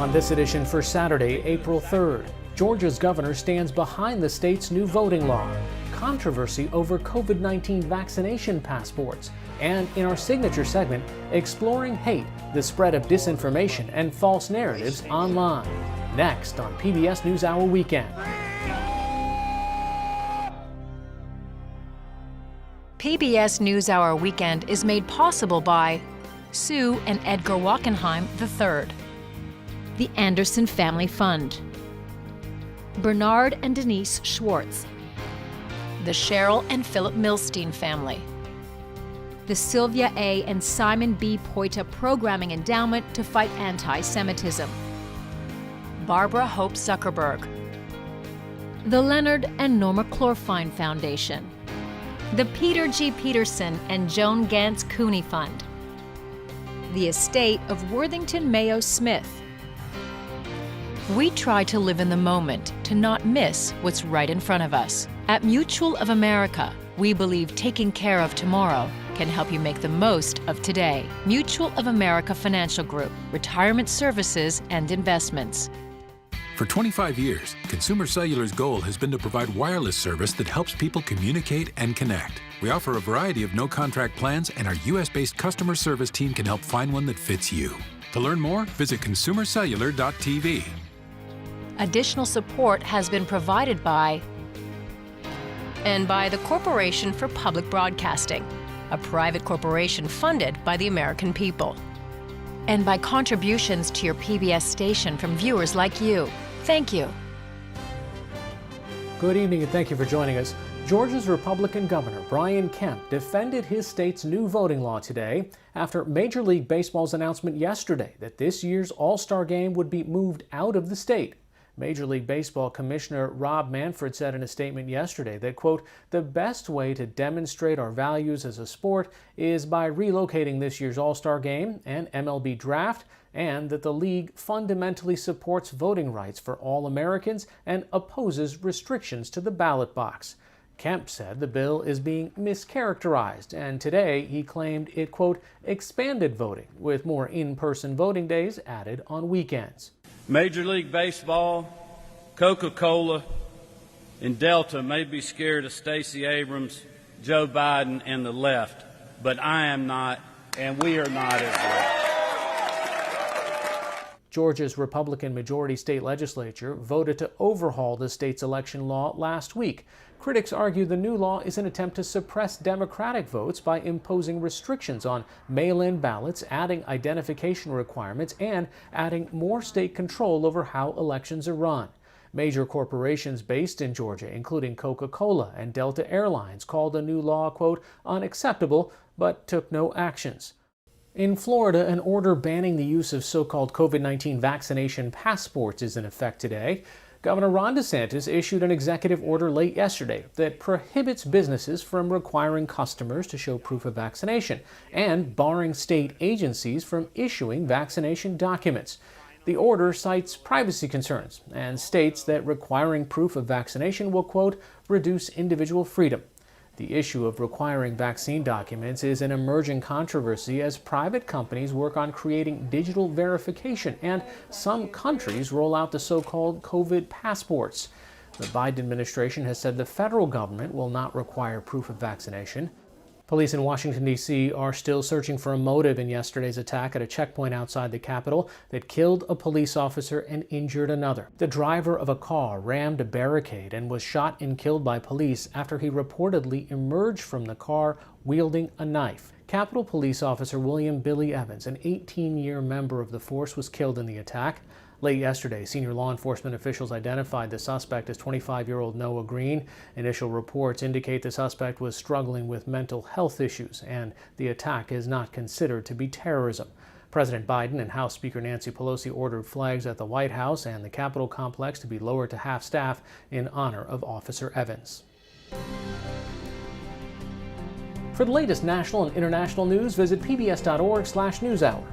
On this edition for Saturday, April 3rd, Georgia's governor stands behind the state's new voting law, controversy over COVID-19 vaccination passports, and in our signature segment, exploring hate, the spread of disinformation and false narratives online. Next on PBS NewsHour Weekend. PBS NewsHour Weekend is made possible by Sue and Edgar Wachenheim III, the Anderson Family Fund, Bernard and Denise Schwartz, the Cheryl and Philip Milstein family, the Sylvia A. and Simon B. Poita Programming Endowment to Fight Anti-Semitism, Barbara Hope Zuckerberg, the Leonard and Norma Chlorfine Foundation, the Peter G. Peterson and Joan Gantz Cooney Fund, the estate of Worthington Mayo Smith. We try to live in the moment, to not miss what's right in front of us. At Mutual of America, we believe taking care of tomorrow can help you make the most of today. Mutual of America Financial Group, retirement services and investments. For 25 years, Consumer Cellular's goal has been to provide wireless service that helps people communicate and connect. We offer a variety of no-contract plans, and our U.S.-based customer service team can help find one that fits you. To learn more, visit consumercellular.tv. Additional support has been provided by the Corporation for Public Broadcasting, a private corporation funded by the American people, and by contributions to your PBS station from viewers like you. Thank you. Good evening and thank you for joining us. Georgia's Republican Governor Brian Kemp defended his state's new voting law today after Major League Baseball's announcement yesterday that this year's All-Star Game would be moved out of the state. Major League Baseball Commissioner Rob Manfred said in a statement yesterday that, quote, the best way to demonstrate our values as a sport is by relocating this year's All-Star Game and MLB Draft, and that the league fundamentally supports voting rights for all Americans and opposes restrictions to the ballot box. Kemp said the bill is being mischaracterized, and today he claimed it, quote, expanded voting with more in-person voting days added on weekends. Major League Baseball, Coca-Cola, and Delta may be scared of Stacey Abrams, Joe Biden, and the left, but I am not, and we are not as well. Georgia's Republican majority state legislature voted to overhaul the state's election law last week. Critics argue the new law is an attempt to suppress Democratic votes by imposing restrictions on mail-in ballots, adding identification requirements, and adding more state control over how elections are run. Major corporations based in Georgia, including Coca-Cola and Delta Airlines, called the new law, quote, unacceptable, but took no actions. In Florida, an order banning the use of so-called COVID-19 vaccination passports is in effect today. Governor Ron DeSantis issued an executive order late yesterday that prohibits businesses from requiring customers to show proof of vaccination and barring state agencies from issuing vaccination documents. The order cites privacy concerns and states that requiring proof of vaccination will, quote, reduce individual freedom. The issue of requiring vaccine documents is an emerging controversy as private companies work on creating digital verification and some countries roll out the so-called COVID passports. The Biden administration has said the federal government will not require proof of vaccination. Police in Washington, D.C. are still searching for a motive in yesterday's attack at a checkpoint outside the Capitol that killed a police officer and injured another. The driver of a car rammed a barricade and was shot and killed by police after he reportedly emerged from the car wielding a knife. Capitol Police Officer William Billy Evans, an 18-year member of the force, was killed in the attack. Late yesterday, senior law enforcement officials identified the suspect as 25-year-old Noah Green. Initial reports indicate the suspect was struggling with mental health issues, and the attack is not considered to be terrorism. President Biden and House Speaker Nancy Pelosi ordered flags at the White House and the Capitol complex to be lowered to half-staff in honor of Officer Evans. For the latest national and international news, visit pbs.org/newshour.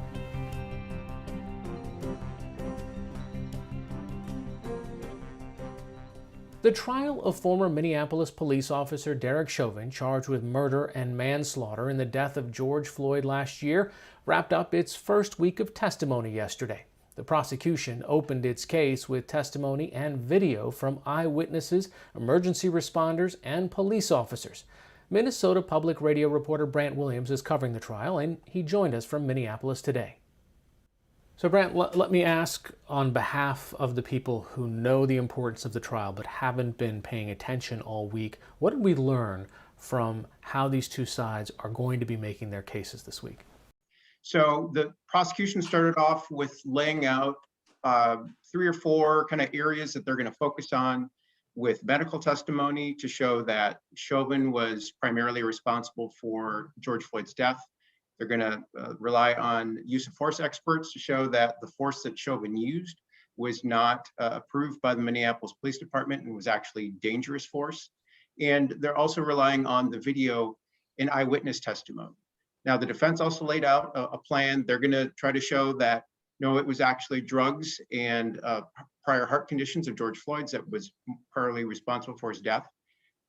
The trial of former Minneapolis police officer Derek Chauvin, charged with murder and manslaughter in the death of George Floyd last year, wrapped up its first week of testimony yesterday. The prosecution opened its case with testimony and video from eyewitnesses, emergency responders, and police officers. Minnesota Public Radio reporter Brant Williams is covering the trial, and he joined us from Minneapolis today. So Brant, let me ask on behalf of the people who know the importance of the trial but haven't been paying attention all week, what did we learn from how these two sides are going to be making their cases this week? So the prosecution started off with laying out 3 or 4 kind of areas that they're going to focus on, with medical testimony to show that Chauvin was primarily responsible for George Floyd's death. They're going to rely on use of force experts to show that the force that Chauvin used was not approved by the Minneapolis Police Department and was actually dangerous force. And they're also relying on the video and eyewitness testimony. Now, the defense also laid out a plan. They're going to try to show that, no, it was actually drugs and prior heart conditions of George Floyd's that was primarily responsible for his death.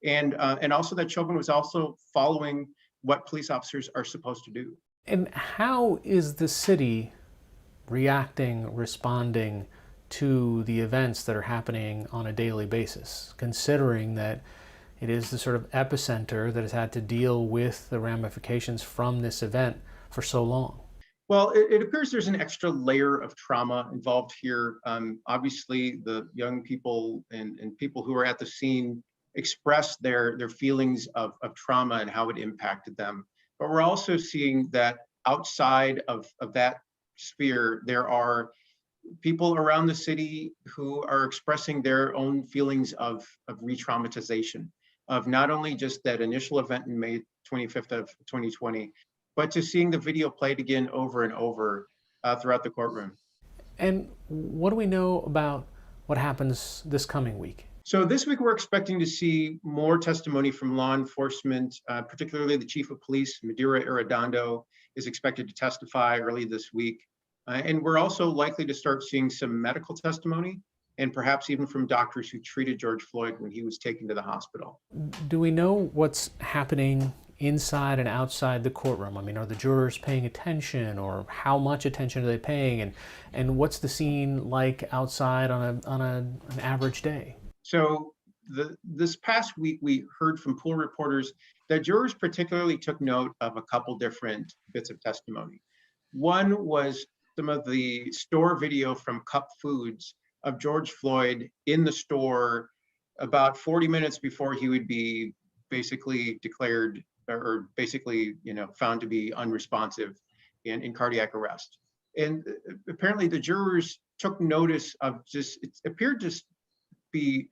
And also that Chauvin was also following what police officers are supposed to do. And how is the city reacting, responding to the events that are happening on a daily basis, considering that it is the sort of epicenter that has had to deal with the ramifications from this event for so long? Well, it appears there's an extra layer of trauma involved here. Obviously, the young people and people who are at the scene expressed their feelings of trauma and how it impacted them. But we're also seeing that outside of that sphere, there are people around the city who are expressing their own feelings of re-traumatization, of not only just that initial event in May 25th of 2020, but to seeing the video played again over and over throughout the courtroom. And what do we know about what happens this coming week? So this week, we're expecting to see more testimony from law enforcement, particularly the chief of police, Medaria Arredondo, is expected to testify early this week. And we're also likely to start seeing some medical testimony, and perhaps even from doctors who treated George Floyd when he was taken to the hospital. Do we know what's happening inside and outside the courtroom? I mean, are the jurors paying attention, or how much attention are they paying? And what's the scene like outside on an average day? So this past week, we heard from pool reporters that jurors particularly took note of a couple different bits of testimony. One was some of the store video from Cup Foods of George Floyd in the store about 40 minutes before he would be basically declared, or basically, found to be unresponsive in cardiac arrest. And apparently the jurors took notice of just, it appeared to be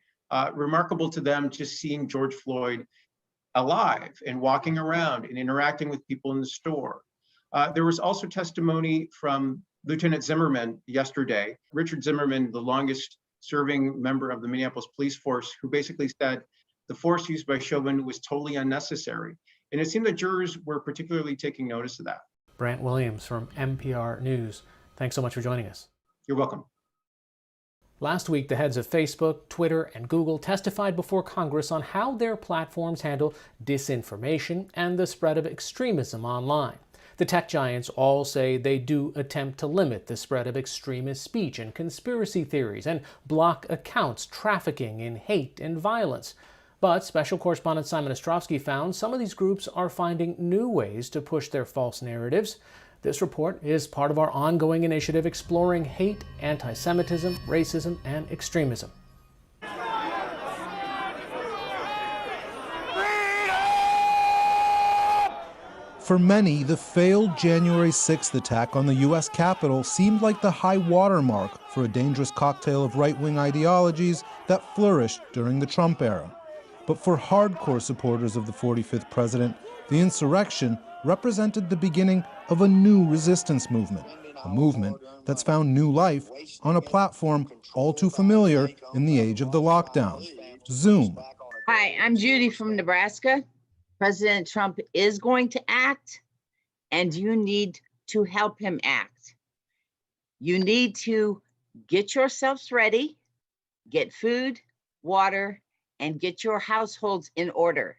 remarkable to them just seeing George Floyd alive and walking around and interacting with people in the store. There was also testimony from Lieutenant Zimmerman yesterday, Richard Zimmerman, the longest serving member of the Minneapolis police force, who basically said the force used by Chauvin was totally unnecessary. And it seemed that jurors were particularly taking notice of that. Brant Williams from NPR News, thanks so much for joining us. You're welcome. Last week, the heads of Facebook, Twitter, and Google testified before Congress on how their platforms handle disinformation and the spread of extremism online. The tech giants all say they do attempt to limit the spread of extremist speech and conspiracy theories and block accounts trafficking in hate and violence. But special correspondent Simon Ostrovsky found some of these groups are finding new ways to push their false narratives. This report is part of our ongoing initiative exploring hate, anti-Semitism, racism, and extremism. For many, the failed January 6th attack on the U.S. Capitol seemed like the high watermark for a dangerous cocktail of right-wing ideologies that flourished during the Trump era. But for hardcore supporters of the 45th president, the insurrection represented the beginning of a new resistance movement, a movement that's found new life on a platform all too familiar in the age of the lockdown, Zoom. Hi, I'm Judy from Nebraska. President Trump is going to act, and you need to help him act. You need to get yourselves ready, get food, water, and get your households in order.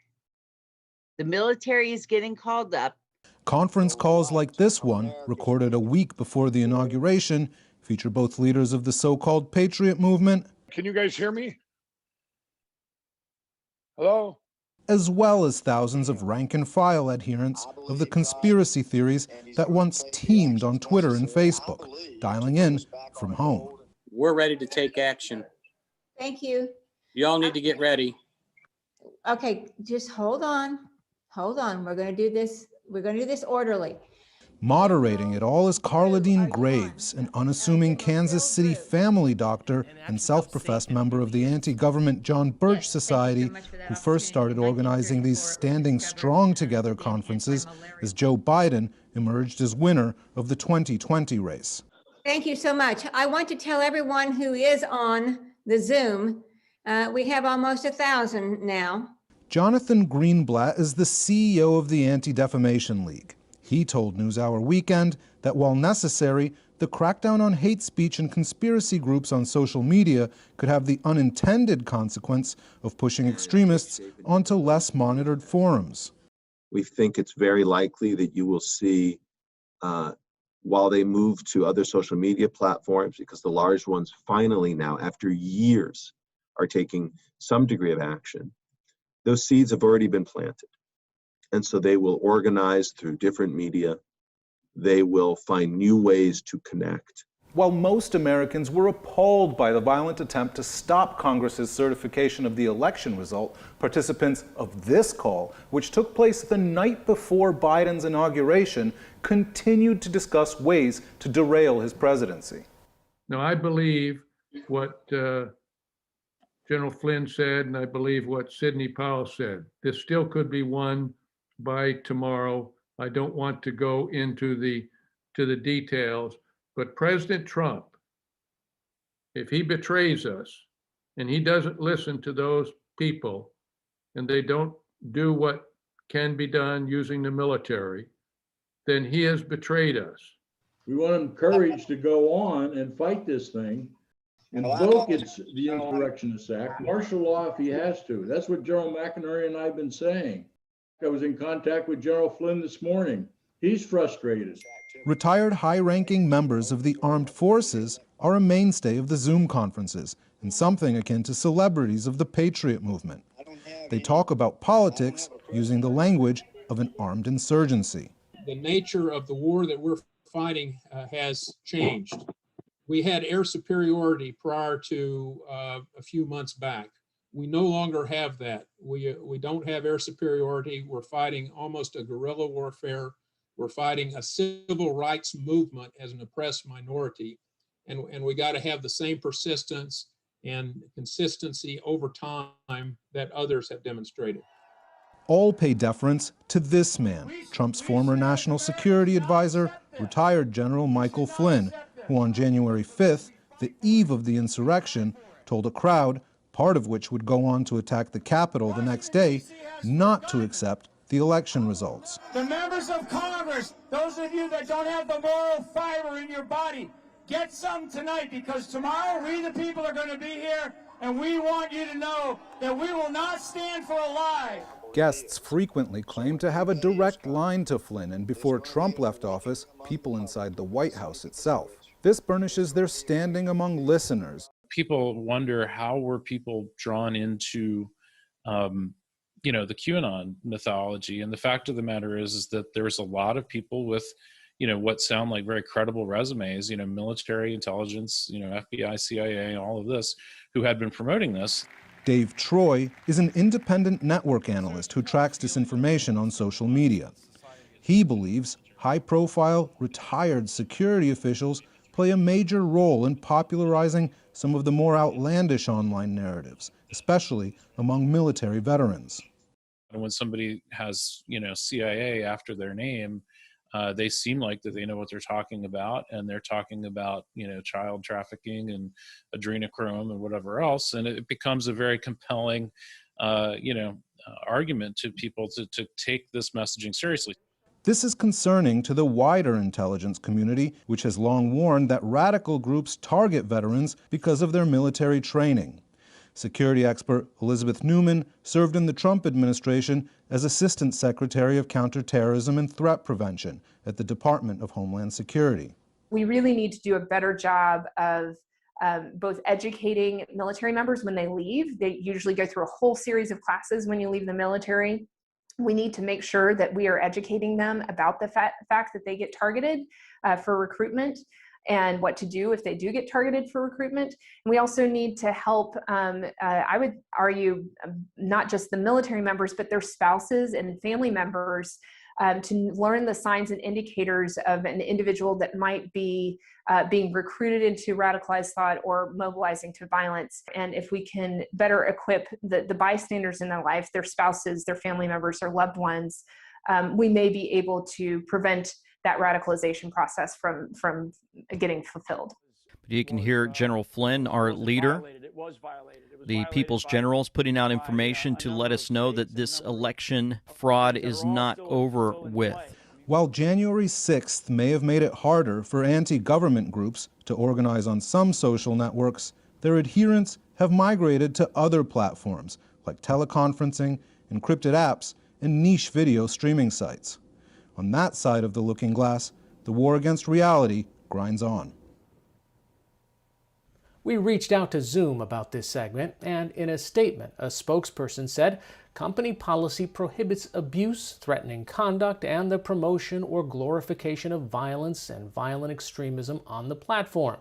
The military is getting called up. Conference calls like this one, recorded a week before the inauguration, feature both leaders of the so-called Patriot movement. Can you guys hear me? Hello? As well as thousands of rank-and-file adherents of the conspiracy theories that once teemed on Twitter and Facebook, dialing in from home. We're ready to take action. Thank you. You all need to get ready. Okay, just hold on. Hold on. We're going to do this. We're going to do this orderly. Moderating it all is Carla Dean Graves, an unassuming Kansas City family doctor and self-professed member of the anti-government John Birch Society, who first started organizing these Standing Strong Together conferences as Joe Biden emerged as winner of the 2020 race. Thank you so much. I want to tell everyone who is on the Zoom, we have almost 1,000 now. Jonathan Greenblatt is the CEO of the Anti-Defamation League. He told NewsHour Weekend that while necessary, the crackdown on hate speech and conspiracy groups on social media could have the unintended consequence of pushing extremists onto less monitored forums. We think it's very likely that you will see, while they move to other social media platforms, because the large ones finally now, after years, are taking some degree of action, those seeds have already been planted. And so they will organize through different media. They will find new ways to connect. While most Americans were appalled by the violent attempt to stop Congress's certification of the election result, participants of this call, which took place the night before Biden's inauguration, continued to discuss ways to derail his presidency. Now, I believe what General Flynn said, and I believe what Sidney Powell said. This still could be won by tomorrow. I don't want to go into the details, but President Trump, if he betrays us and he doesn't listen to those people and they don't do what can be done using the military, then he has betrayed us. We want him courage to go on and fight this thing, invoke the Insurrectionist Act, martial law if he has to. That's what General McInerney and I have been saying. I was in contact with General Flynn this morning. He's frustrated. Retired high-ranking members of the armed forces are a mainstay of the Zoom conferences and something akin to celebrities of the Patriot movement. They talk about politics using the language of an armed insurgency. The nature of the war that we're fighting has changed. We had air superiority prior to a few months back. We no longer have that. We don't have air superiority. We're fighting almost a guerrilla warfare. We're fighting a civil rights movement as an oppressed minority. And we got to have the same persistence and consistency over time that others have demonstrated. All pay deference to this man, Trump's former national security advisor, retired General Michael Flynn, who on January 5th, the eve of the insurrection, told a crowd, part of which would go on to attack the Capitol the next day, not to accept the election results. The members of Congress, those of you that don't have the moral fiber in your body, get some tonight, because tomorrow we the people are going to be here, and we want you to know that we will not stand for a lie. Guests frequently claim to have a direct line to Flynn, and before Trump left office, people inside the White House itself. This burnishes their standing among listeners. People wonder, how were people drawn into, the QAnon mythology? And the fact of the matter is that there's a lot of people with, what sound like very credible resumes, military intelligence, FBI, CIA, all of this, who had been promoting this. Dave Troy is an independent network analyst who tracks disinformation on social media. He believes high-profile, retired security officials play a major role in popularizing some of the more outlandish online narratives, especially among military veterans. And when somebody has, CIA after their name, they seem like that they know what they're talking about, and they're talking about, child trafficking and adrenochrome and whatever else. And it becomes a very compelling, argument to people to take this messaging seriously. This is concerning to the wider intelligence community, which has long warned that radical groups target veterans because of their military training. Security expert Elizabeth Newman served in the Trump administration as Assistant Secretary of Counterterrorism and Threat Prevention at the Department of Homeland Security. We really need to do a better job of both educating military members when they leave. They usually go through a whole series of classes when you leave the military. We need to make sure that we are educating them about the fact that they get targeted for recruitment and what to do if they do get targeted for recruitment. And we also need to help, I would argue, not just the military members, but their spouses and family members to learn the signs and indicators of an individual that might be being recruited into radicalized thought or mobilizing to violence. And if we can better equip the bystanders in their life, their spouses, their family members, their loved ones, we may be able to prevent that radicalization process from getting fulfilled. But you can hear General Flynn, our leader, the People's General, is putting out information to let us know that this election fraud is not over with. While January 6th may have made it harder for anti-government groups to organize on some social networks, their adherents have migrated to other platforms like teleconferencing, encrypted apps, and niche video streaming sites. On that side of the looking glass, the war against reality grinds on. We reached out to Zoom about this segment, and in a statement, a spokesperson said company policy prohibits abuse, threatening conduct, and the promotion or glorification of violence and violent extremism on the platform.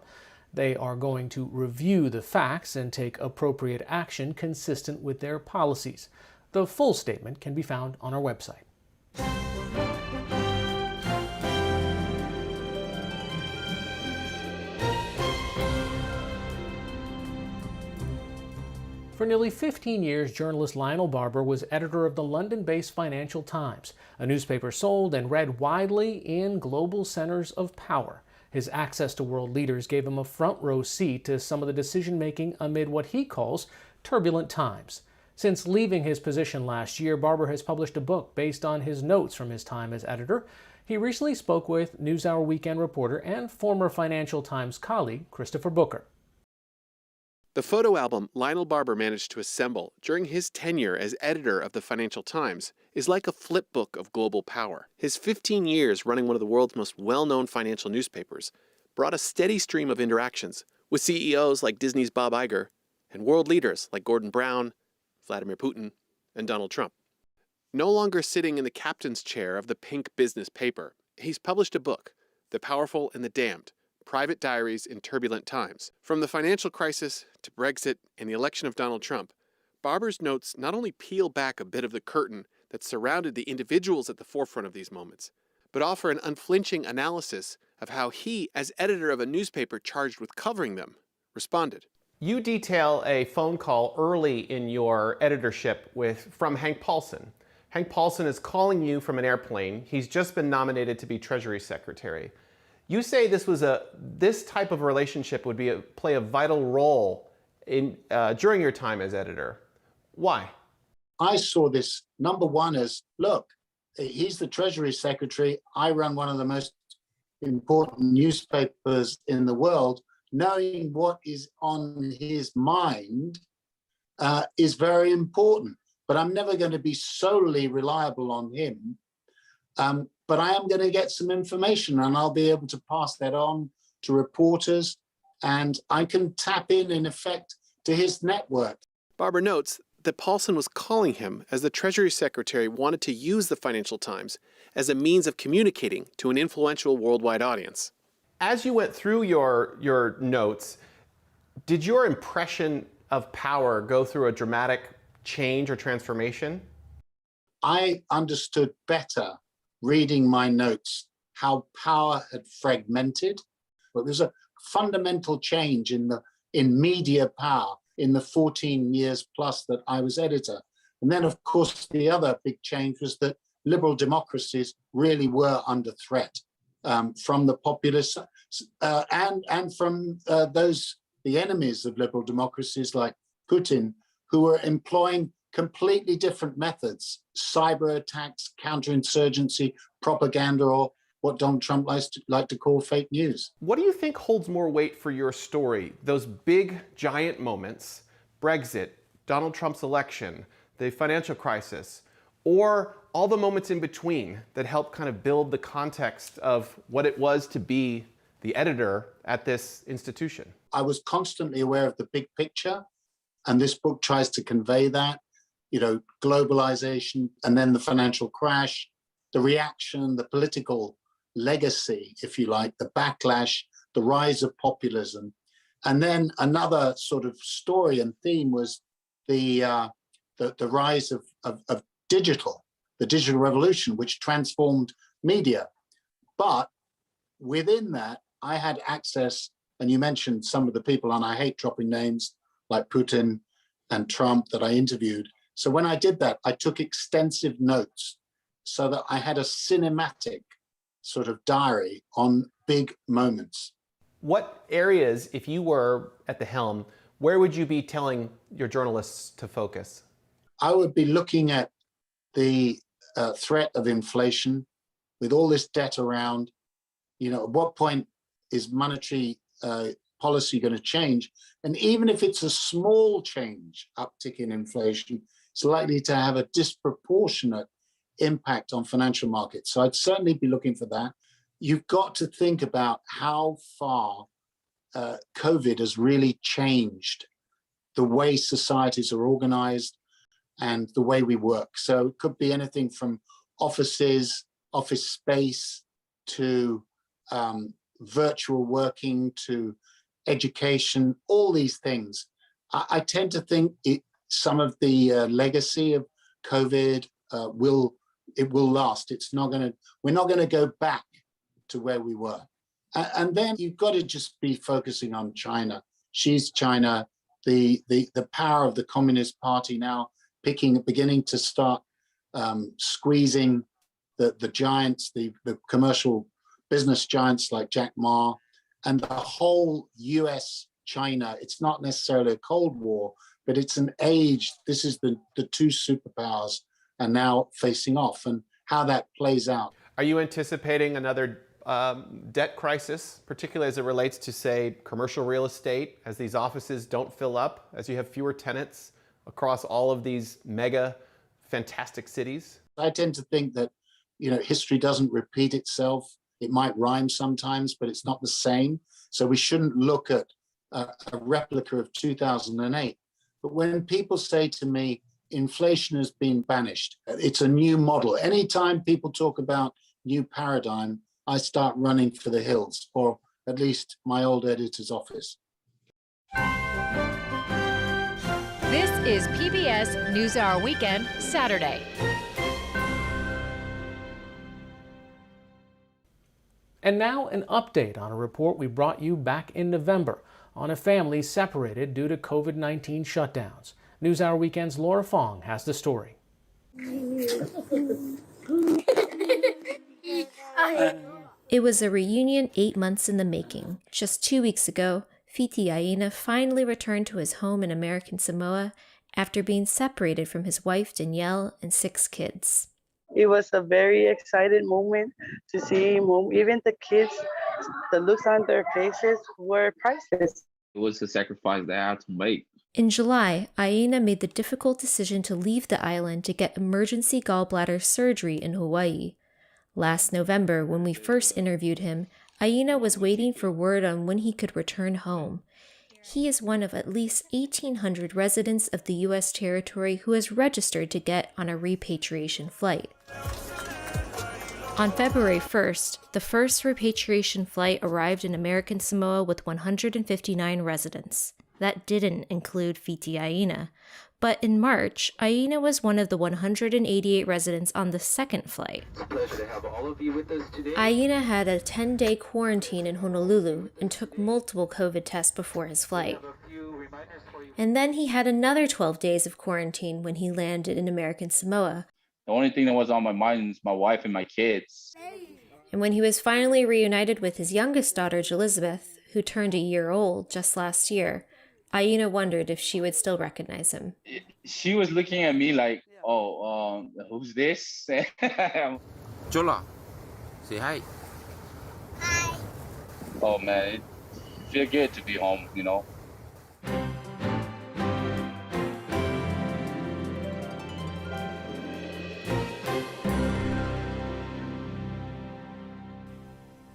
They are going to review the facts and take appropriate action consistent with their policies. The full statement can be found on our website. For nearly 15 years, journalist Lionel Barber was editor of the London-based Financial Times, a newspaper sold and read widely in global centers of power. His access to world leaders gave him a front-row seat to some of the decision-making amid what he calls turbulent times. Since leaving his position last year, Barber has published a book based on his notes from his time as editor. He recently spoke with NewsHour Weekend reporter and former Financial Times colleague Christopher Booker. The photo album Lionel Barber managed to assemble during his tenure as editor of the Financial Times is like a flipbook of global power. His 15 years running one of the world's most well-known financial newspapers brought a steady stream of interactions with CEOs like Disney's Bob Iger and world leaders like Gordon Brown, Vladimir Putin, and Donald Trump. No longer sitting in the captain's chair of the pink business paper, he's published a book, The Powerful and the Damned: Private Diaries in Turbulent Times. From the financial crisis to Brexit and the election of Donald Trump, Barber's notes not only peel back a bit of the curtain that surrounded the individuals at the forefront of these moments, but offer an unflinching analysis of how he, as editor of a newspaper charged with covering them, responded. You detail a phone call early in your editorship from Hank Paulson. Hank Paulson is calling you from an airplane. He's just been nominated to be Treasury Secretary. You say this type of relationship would play a vital role during your time as editor. Why? I saw this, number one, as, look, he's the Treasury Secretary. I run one of the most important newspapers in the world. Knowing what is on his mind is very important. But I'm never going to be solely reliable on him. But I am going to get some information and I'll be able to pass that on to reporters, and I can tap in effect, to his network. Barber notes that Paulson was calling him as the Treasury Secretary wanted to use the Financial Times as a means of communicating to an influential worldwide audience. As you went through your notes, did your impression of power go through a dramatic change or transformation? I understood better, reading my notes, how power had fragmented. But there's a fundamental change in media power in the 14 years plus that I was editor. And then, of course, the other big change was that liberal democracies really were under threat from the populists and from the enemies of liberal democracies like Putin, who were employing completely different methods: cyber attacks, counterinsurgency, propaganda, or what Donald Trump likes to call fake news. What do you think holds more weight for your story? Those big, giant moments, Brexit, Donald Trump's election, the financial crisis, or all the moments in between that help kind of build the context of what it was to be the the editor at this institution. I was constantly aware of the big picture, and this book tries to convey that, globalization, and then the financial crash, the reaction, the political legacy, if you like, the backlash, the rise of populism. And then another sort of story and theme was the rise of digital, the digital revolution, which transformed media. But within that, I had access, and you mentioned some of the people, and I hate dropping names like Putin and Trump that I interviewed. So when I did that, I took extensive notes so that I had a cinematic sort of diary on big moments. What areas, if you were at the helm, where would you be telling your journalists to focus? I would be looking at the threat of inflation with all this debt around. At what point is monetary policy going to change? And even if it's a small change, uptick in inflation, it's likely to have a disproportionate impact on financial markets. So I'd certainly be looking for that. You've got to think about how far COVID has really changed the way societies are organized and the way we work. So it could be anything from offices, office space, to virtual working, to education, all these things. I tend to think some of the legacy of COVID will last. We're not going to go back to where we were. And then you've got to just be focusing on China. China, the power of the Communist Party now beginning to start squeezing the giants, the commercial business giants like Jack Ma, and the whole US-China. It's not necessarily a Cold War, but it's an age. This is the two superpowers are now facing off, and how that plays out. Are you anticipating another debt crisis, particularly as it relates to, say, commercial real estate, as these offices don't fill up, as you have fewer tenants across all of these mega, fantastic cities? I tend to think that, history doesn't repeat itself. It might rhyme sometimes, but it's not the same. So we shouldn't look at a replica of 2008. But when people say to me, inflation has been banished, it's a new model. Anytime people talk about new paradigm, I start running for the hills, or at least my old editor's office. This is PBS NewsHour Weekend, Saturday. And now an update on a report we brought you back in November on a family separated due to COVID-19 shutdowns. NewsHour Weekend's Laura Fong has the story. It was a reunion 8 months in the making. Just 2 weeks ago, Fiti Aina finally returned to his home in American Samoa after being separated from his wife Danielle and 6 kids. It was a very exciting moment to see him home. Even the kids, the looks on their faces were priceless. It was a sacrifice that I had to make. In July, Aina made the difficult decision to leave the island to get emergency gallbladder surgery in Hawaii. Last November, when we first interviewed him, Aina was waiting for word on when he could return home. He is one of at least 1,800 residents of the U.S. territory who has registered to get on a repatriation flight. On February 1st, the first repatriation flight arrived in American Samoa with 159 residents. That didn't include Fiti Aina. But in March, Aina was one of the 188 residents on the second flight. It's a pleasure to have all of you with us today. Aina had a 10-day quarantine in Honolulu and took multiple COVID tests before his flight. And then he had another 12 days of quarantine when he landed in American Samoa. The only thing that was on my mind is my wife and my kids. And when he was finally reunited with his youngest daughter, Elizabeth, who turned a year old just last year, Aina wondered if she would still recognize him. She was looking at me like, oh, who's this? Chola, say hi. Hi. Oh, man, it feels good to be home, you know.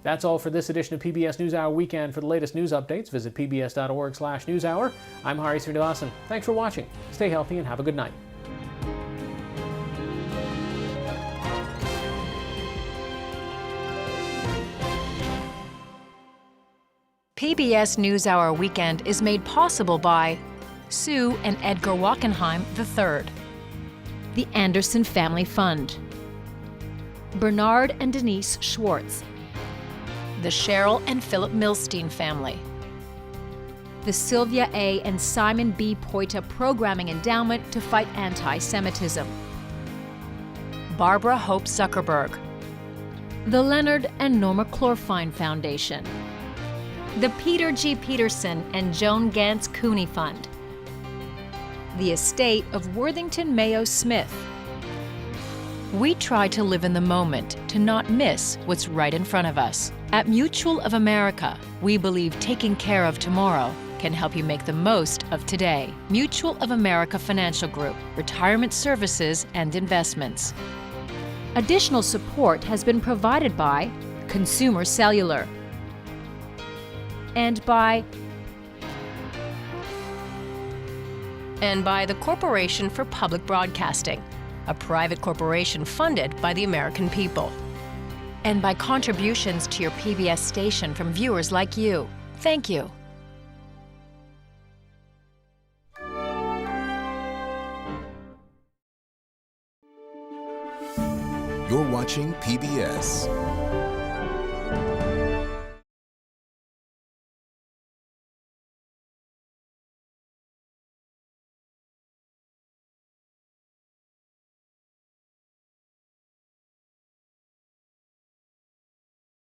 That's all for this edition of PBS NewsHour Weekend. For the latest news updates, visit pbs.org/newshour. I'm Hari Srinivasan. Thanks for watching. Stay healthy and have a good night. PBS NewsHour Weekend is made possible by Sue and Edgar Wachenheim III, the Anderson Family Fund, Bernard and Denise Schwartz, the Cheryl and Philip Milstein family, the Sylvia A. and Simon B. Poita Programming Endowment to Fight Anti-Semitism, Barbara Hope Zuckerberg, the Leonard and Norma Clorfine Foundation, the Peter G. Peterson and Joan Gantz Cooney Fund, the estate of Worthington Mayo Smith. We try to live in the moment, to not miss what's right in front of us. At Mutual of America, we believe taking care of tomorrow can help you make the most of today. Mutual of America Financial Group, retirement services and investments. Additional support has been provided by Consumer Cellular and by the Corporation for Public Broadcasting, a private corporation funded by the American people, and by contributions to your PBS station from viewers like you. Thank you. You're watching PBS.